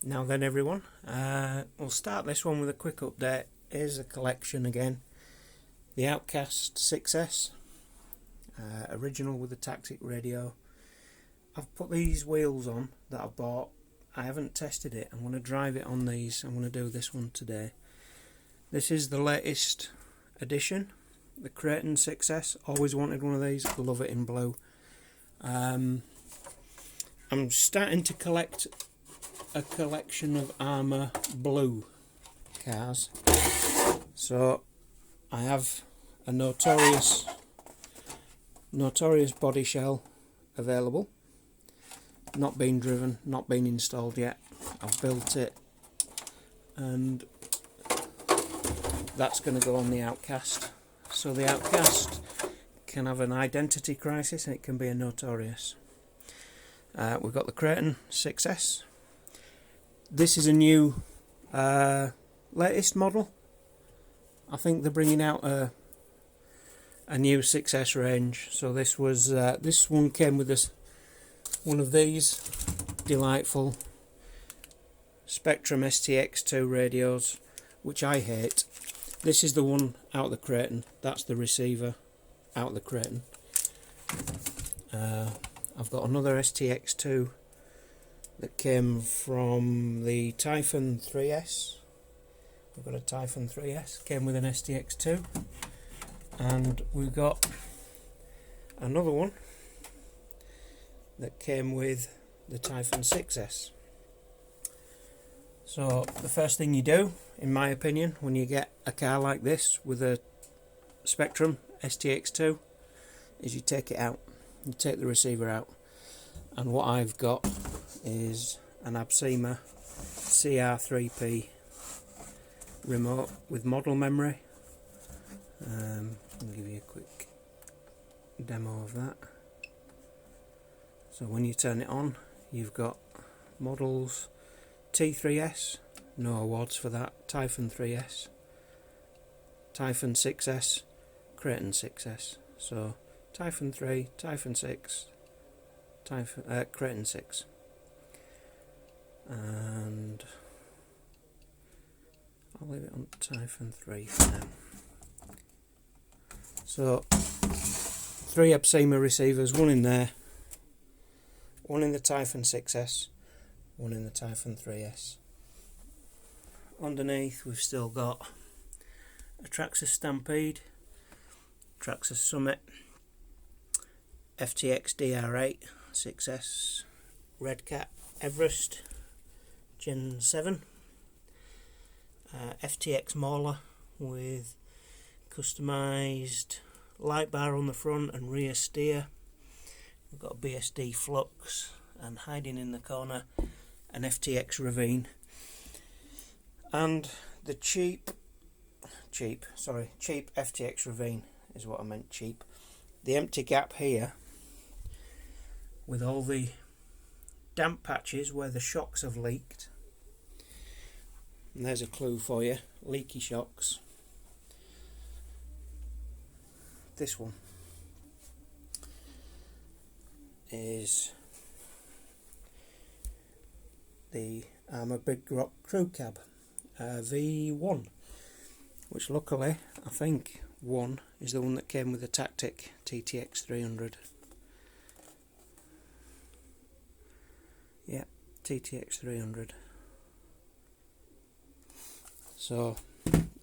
Now then everyone, we'll start this one with a quick update. Here's a collection again. The Outcast 6S, original with the tactic radio. I've put these wheels on that I've bought. I haven't tested it. I'm going to drive it on these. I'm going to do this one today. This is the latest edition, the Proline 6S. Always wanted one of these. Love it in blue. I'm starting to collect a collection of Arrma blue cars. So I have a notorious body shell available, not been driven, not been installed yet. I've built it and that's going to go on the Outcast. So the Outcast can have an identity crisis and it can be a notorious. We've got the Proline 6S. This is a new latest model. I think they're bringing out a new 6S range. So this was this one came with one of these delightful Spectrum STX2 radios, which I hate. This is the one out of the Proline. That's the receiver out of the Proline. I've got another STX2 that came from the Typhon 3S. We've got a Typhon 3S, came with an STX2, and we've got another one that came with the Typhon 6S. So the first thing you do, in my opinion, when you get a car like this with a Spectrum STX2, is you take it out. You take the receiver out, and what I've got is an Arrma CR3P remote with model memory. I'll give you a quick demo of that. So when you turn it on, you've got models T3S, no awards for that, Typhon 3S, Typhon 6S, Proline 6S. So Typhon 3, Typhon 6, Proline 6. And I'll leave it on Typhon 3 for now. So 3 Arrma receivers, one in there, one in the Typhon 6S, one in the Typhon 3S. Underneath we've still got a Traxxas Stampede, Traxxas Summit, FTX DR8 6S, Red Cat Everest Gen 7, FTX Mauler with customised light bar on the front and rear steer. We've got a BSD Flux, and hiding in the corner an FTX Ravine, and the cheap FTX Ravine is what I meant, cheap. The empty gap here with all the damp patches where the shocks have leaked. And there's a clue for you, leaky shocks. This one is the Arrma Big Rock Crew Cab V1, which luckily I think one is the one that came with the Tactic TTX 300. Yeah, TTX 300. So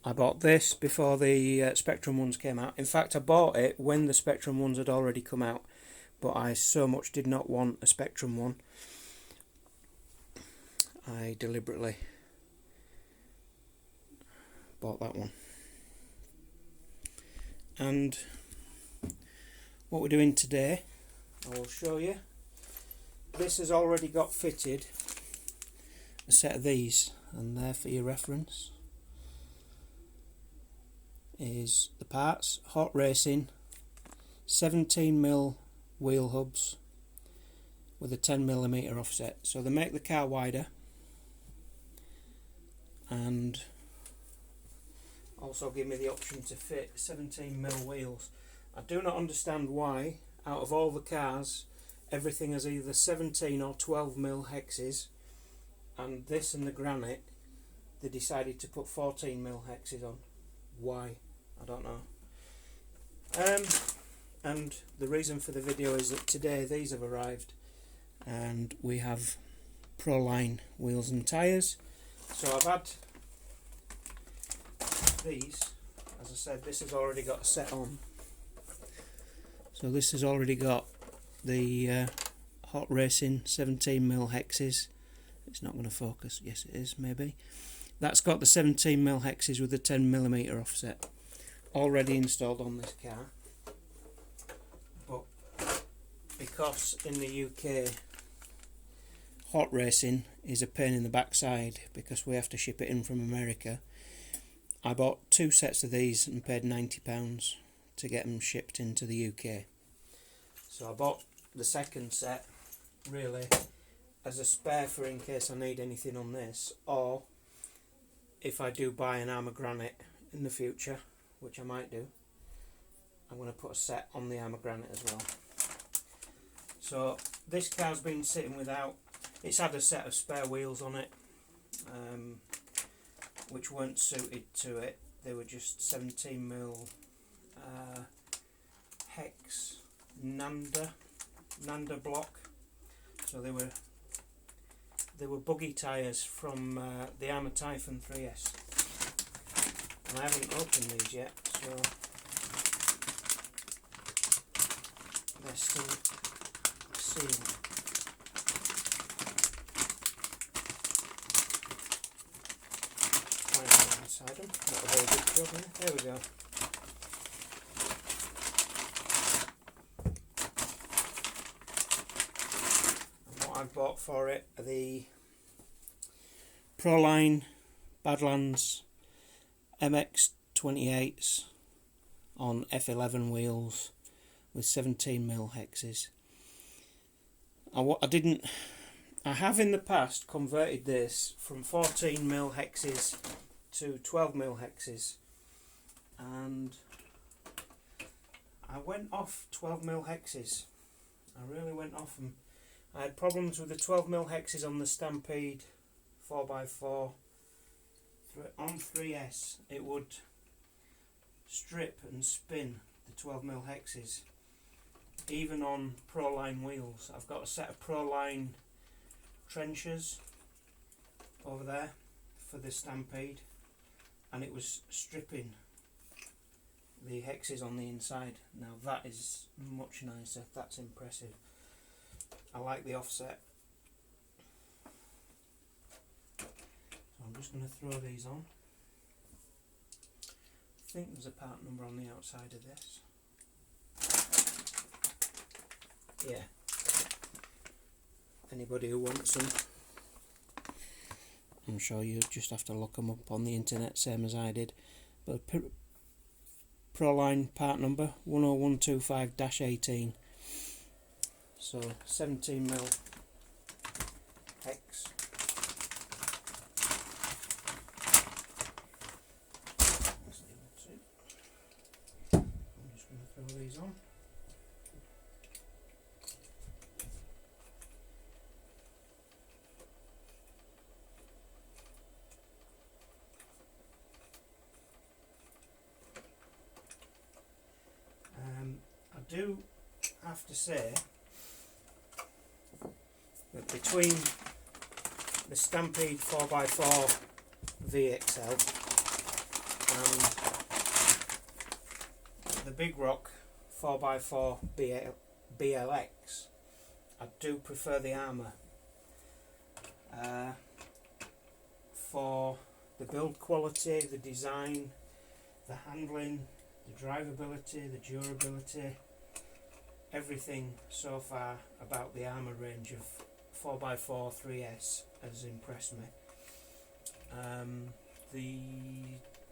I bought this before the Spectrum ones came out. In fact, I bought it when the Spectrum ones had already come out, but I so much did not want a Spectrum one, I deliberately bought that one. And what we're doing today, I will show you. This has already got fitted a set of these, and there for your reference is the parts. Hot Racing 17mm wheel hubs with a 10mm offset. So they make the car wider and also give me the option to fit 17mm wheels. I do not understand why out of all the cars everything has either 17 or 12mm hexes and this and the granite, they decided to put 14mm hexes on. Why? I don't know. And the reason for the video is that today these have arrived, and we have Proline wheels and tyres. So I've had these, as I said, this has already got a set on. So this has already got the Hot Racing 17mm hexes. It's not going to focus. Yes, it is, maybe. That's got the 17mm hexes with the 10mm offset already installed on this car. But because in the UK Hot Racing is a pain in the backside because we have to ship it in from America, I bought 2 sets of these and paid £90 to get them shipped into the UK. So I bought the second set really as a spare for in case I need anything on this, or if I do buy an Arrma granite in the future, which I might do, I'm going to put a set on the Arrma granite as well. So this car's been sitting without, it's had a set of spare wheels on it, which weren't suited to it. They were just 17mm hex Nanda block. So they were buggy tyres from the Arrma Typhon 3S, and I haven't opened these yet, so they're still sealed. Inside them, not a very good job here. There we go. I've bought for it are the Proline Badlands MX28s on F11 wheels with 17mm hexes. I have in the past converted this from 14mm hexes to 12mm hexes, and I went off 12mm hexes. I really went off them. I had problems with the 12mm hexes on the Stampede 4x4 on 3S. It would strip and spin the 12mm hexes, even on Proline wheels. I've got a set of Proline trenchers over there for the Stampede, and it was stripping the hexes on the inside. Now that is much nicer, that's impressive. I like the offset. So I'm just going to throw these on. I think there's a part number on the outside of this. Yeah. Anybody who wants them, I'm sure you just have to look them up on the internet, same as I did. But Proline part number 10125-18. So 17mm hex. I'm just going to throw these on. I do have to say that between the Stampede 4x4 VXL and the Big Rock 4x4 BLX, I do prefer the Arrma for the build quality, the design, the handling, the drivability, the durability. Everything so far about the Arrma range of 4x4 3S has impressed me. The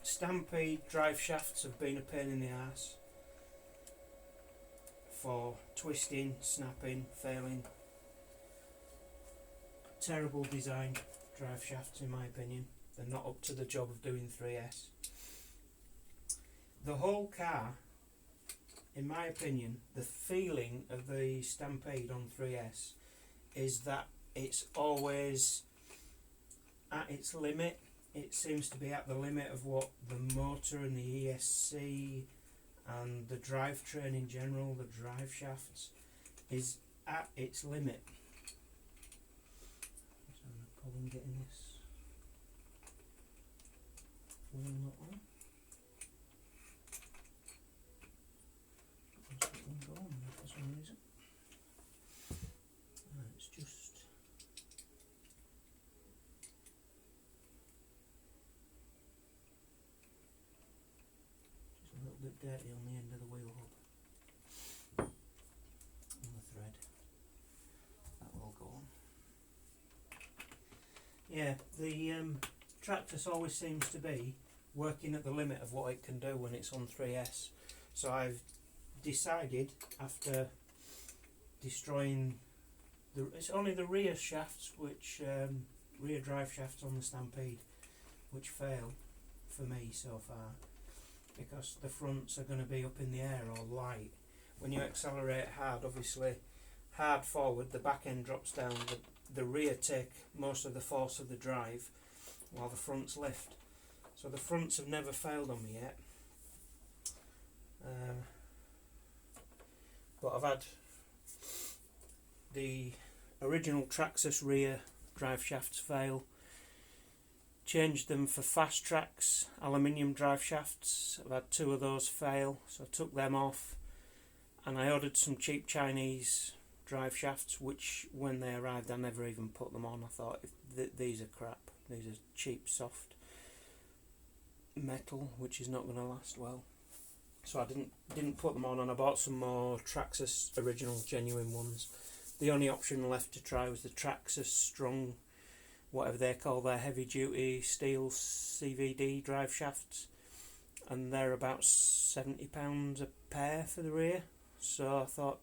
Stampede drive shafts have been a pain in the arse for twisting, snapping, failing. Terrible design drive shafts in my opinion. They're not up to the job of doing 3S. The whole car, in my opinion, the feeling of the Stampede on 3S is that it's always at its limit. It seems to be at the limit of what the motor and the ESC and the drivetrain in general, the drive shafts, is at its limit. So I'm probably getting this wheel nut on. Let's get one going for some reason. It's just a little bit dirty on the end of the wheel hub and the thread. That will go on. Yeah, the Tractus always seems to be working at the limit of what it can do when it's on 3S. So I've decided, after destroying it's only the rear shafts, which rear drive shafts on the Stampede, which fail for me so far, because the fronts are going to be up in the air or light. When you accelerate hard, obviously hard forward, the back end drops down, the rear take most of the force of the drive while the fronts lift. So the fronts have never failed on me yet, but I've had the original Traxxas rear drive shafts fail, changed them for Fast Trax aluminium drive shafts. I've had 2 of those fail, so I took them off and I ordered some cheap Chinese drive shafts, which when they arrived I never even put them on. I thought, these are crap, these are cheap soft metal which is not going to last well, so I didn't put them on, and I bought some more Traxxas original genuine ones. The only option left to try was the Traxxas Strong, whatever they call their heavy duty steel CVD drive shafts, and they're about £70 a pair for the rear. So I thought,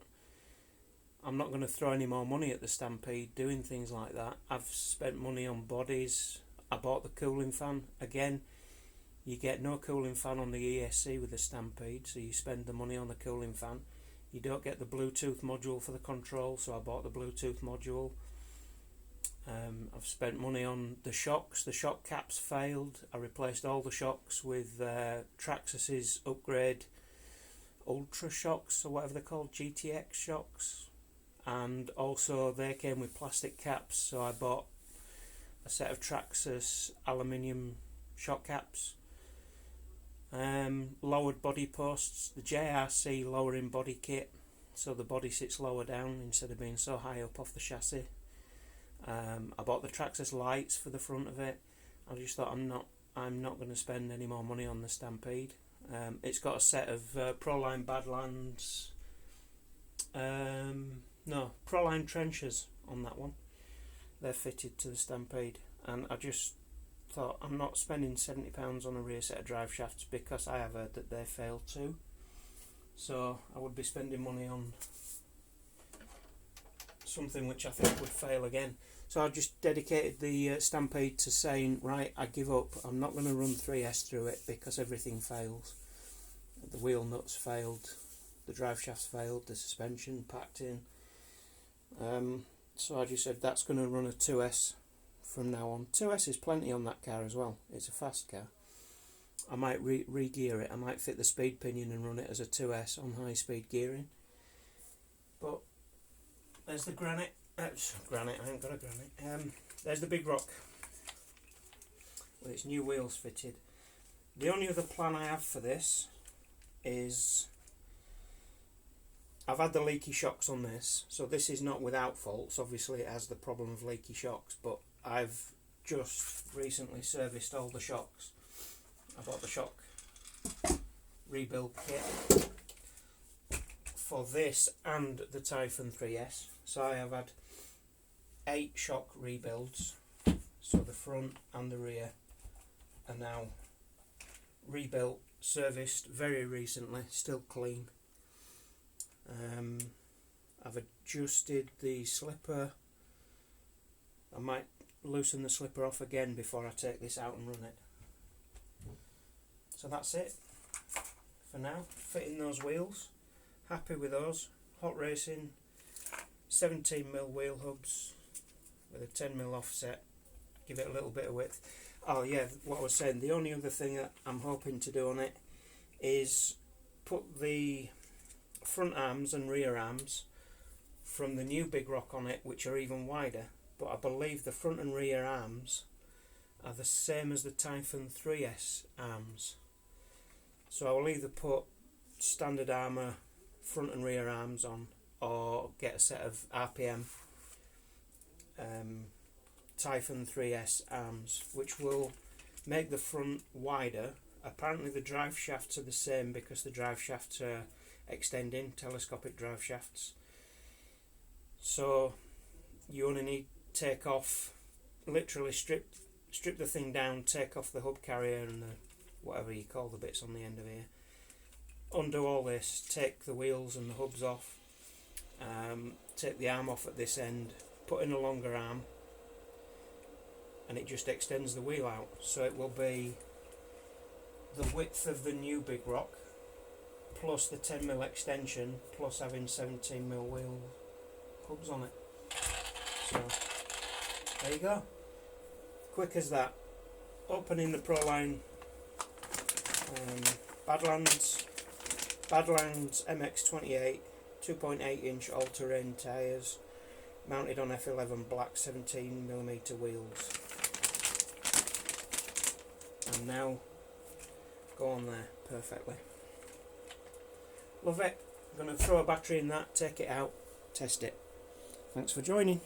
I'm not going to throw any more money at the Stampede doing things like that. I've spent money on bodies. I bought the cooling fan. Again, you get no cooling fan on the ESC with the Stampede, so you spend the money on the cooling fan. You don't get the Bluetooth module for the control, so I bought the Bluetooth module. I've spent money on the shocks. The shock caps failed. I replaced all the shocks with Traxxas's upgrade Ultra shocks, or whatever they're called, GTX shocks. And also they came with plastic caps, so I bought a set of Traxxas aluminium shock caps. Lowered body posts, the JRC lowering body kit, so the body sits lower down instead of being so high up off the chassis. I bought the Traxxas lights for the front of it. I just thought, I'm not going to spend any more money on the Stampede. It's got a set of Proline Badlands, no, Proline trenchers on that one. They're fitted to the Stampede, and I just thought, I'm not spending £70 on a rear set of drive shafts, because I have heard that they fail too. So I would be spending money on something which I think would fail again. So I just dedicated the Stampede to saying, right, I give up. I'm not going to run 3S through it because everything fails. The wheel nuts failed, the drive shafts failed, the suspension packed in. So I just said that's going to run a 2S from now on. 2S is plenty on that car as well. It's a fast car. I might re-gear it. I might fit the speed pinion and run it as a 2S on high speed gearing. But there's the granite. Granite, I ain't got a granite. There's the Big Rock with its new wheels fitted. The only other plan I have for this is, I've had the leaky shocks on this, so this is not without faults. Obviously it has the problem of leaky shocks, but I've just recently serviced all the shocks. I bought the shock rebuild kit for this and the Typhon 3S. So I have had 8 shock rebuilds, so the front and the rear are now rebuilt, serviced very recently, still clean. I've adjusted the slipper. I might loosen the slipper off again before I take this out and run it. So that's it for now. Fitting those wheels, happy with those. Hot Racing 17mm wheel hubs with a 10mm offset, give it a little bit of width. Oh yeah, what I was saying, the only other thing that I'm hoping to do on it is put the front arms and rear arms from the new big rock on it, which are even wider, but I believe the front and rear arms are the same as the Typhon 3S arms. So I will either put standard Arrma front and rear arms on, or get a set of RPM Typhon 3S arms, which will make the front wider. Apparently the drive shafts are the same because the drive shafts are extending, telescopic drive shafts. So you only need to take off, literally strip the thing down, take off the hub carrier and the whatever you call the bits on the end of here, undo all this, take the wheels and the hubs off, take the arm off at this end, put in a longer arm, and it just extends the wheel out, so it will be the width of the new big rock plus the 10mm extension plus having 17mm wheel hubs on it. So there you go, quick as that. Opening the Proline Badlands MX28 2.8 inch all-terrain tyres, mounted on F11 black 17mm wheels. And now go on there perfectly. Love it. I'm going to throw a battery in that, take it out, test it. Thanks for joining.